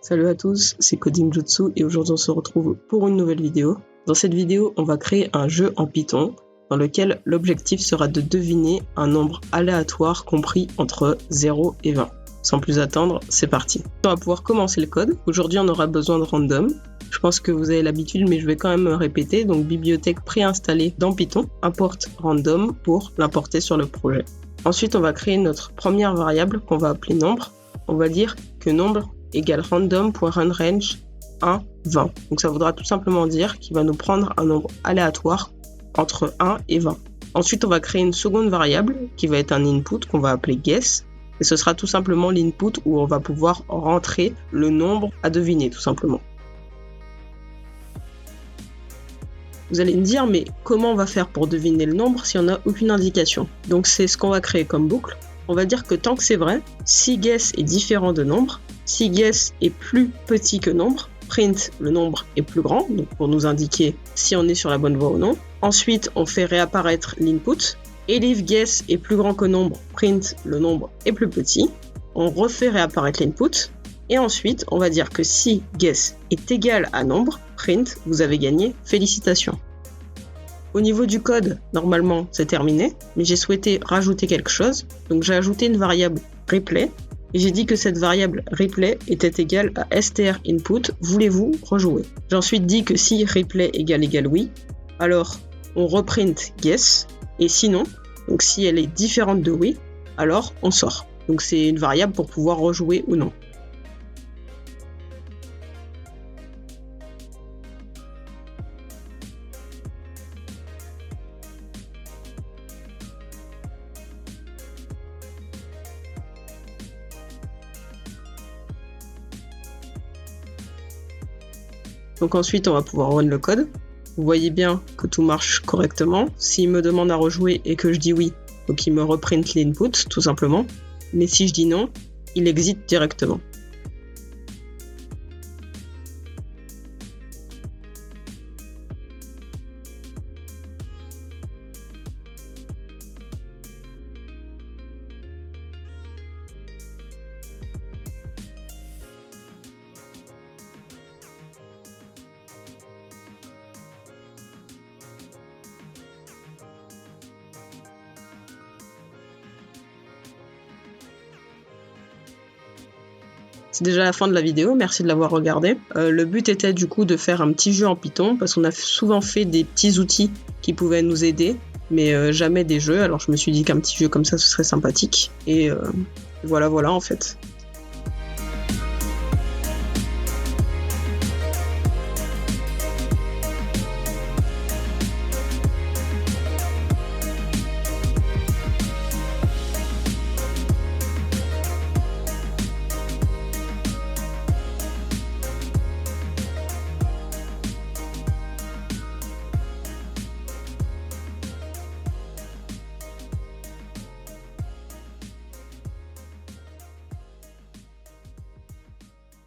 Salut à tous, c'est Coding Jutsu et aujourd'hui on se retrouve pour une nouvelle vidéo. Dans cette vidéo, on va créer un jeu en Python dans lequel l'objectif sera de deviner un nombre aléatoire compris entre 0 et 20. Sans plus attendre, c'est parti. On va pouvoir commencer le code. Aujourd'hui, on aura besoin de random. Je pense que vous avez l'habitude, mais je vais quand même répéter. Donc, bibliothèque préinstallée dans Python, importe random pour l'importer sur le projet. Ensuite, on va créer notre première variable qu'on va appeler nombre. On va dire que nombre égale random.runRange 1, 20. Donc ça voudra tout simplement dire qu'il va nous prendre un nombre aléatoire entre 1 et 20. Ensuite, on va créer une seconde variable qui va être un input qu'on va appeler guess. Et ce sera tout simplement l'input où on va pouvoir rentrer le nombre à deviner tout simplement. Vous allez me dire, mais comment on va faire pour deviner le nombre si on n'a aucune indication? Donc c'est ce qu'on va créer comme boucle. On va dire que tant que c'est vrai, si guess est différent de nombre, si guess est plus petit que nombre, print le nombre est plus grand, donc pour nous indiquer si on est sur la bonne voie ou non. Ensuite, on fait réapparaître l'input. Et if guess est plus grand que nombre, print le nombre est plus petit. On refait réapparaître l'input. Et ensuite, on va dire que si guess est égal à nombre, print, vous avez gagné, félicitations. Au niveau du code, normalement, c'est terminé, mais j'ai souhaité rajouter quelque chose. Donc j'ai ajouté une variable replay, et j'ai dit que cette variable replay était égale à strinput, voulez-vous rejouer? J'ai ensuite dit que si replay égale oui, alors on reprint guess, et sinon, donc si elle est différente de oui, alors on sort. Donc c'est une variable pour pouvoir rejouer ou non. Donc ensuite, on va pouvoir run le code. Vous voyez bien que tout marche correctement. S'il me demande à rejouer et que je dis oui, donc il me reprint l'input, tout simplement. Mais si je dis non, il exit directement. C'est déjà la fin de la vidéo, merci de l'avoir regardé. Le but était du coup de faire un petit jeu en Python, parce qu'on a souvent fait des petits outils qui pouvaient nous aider, mais jamais des jeux, alors je me suis dit qu'un petit jeu comme ça, ce serait sympathique. Et voilà en fait.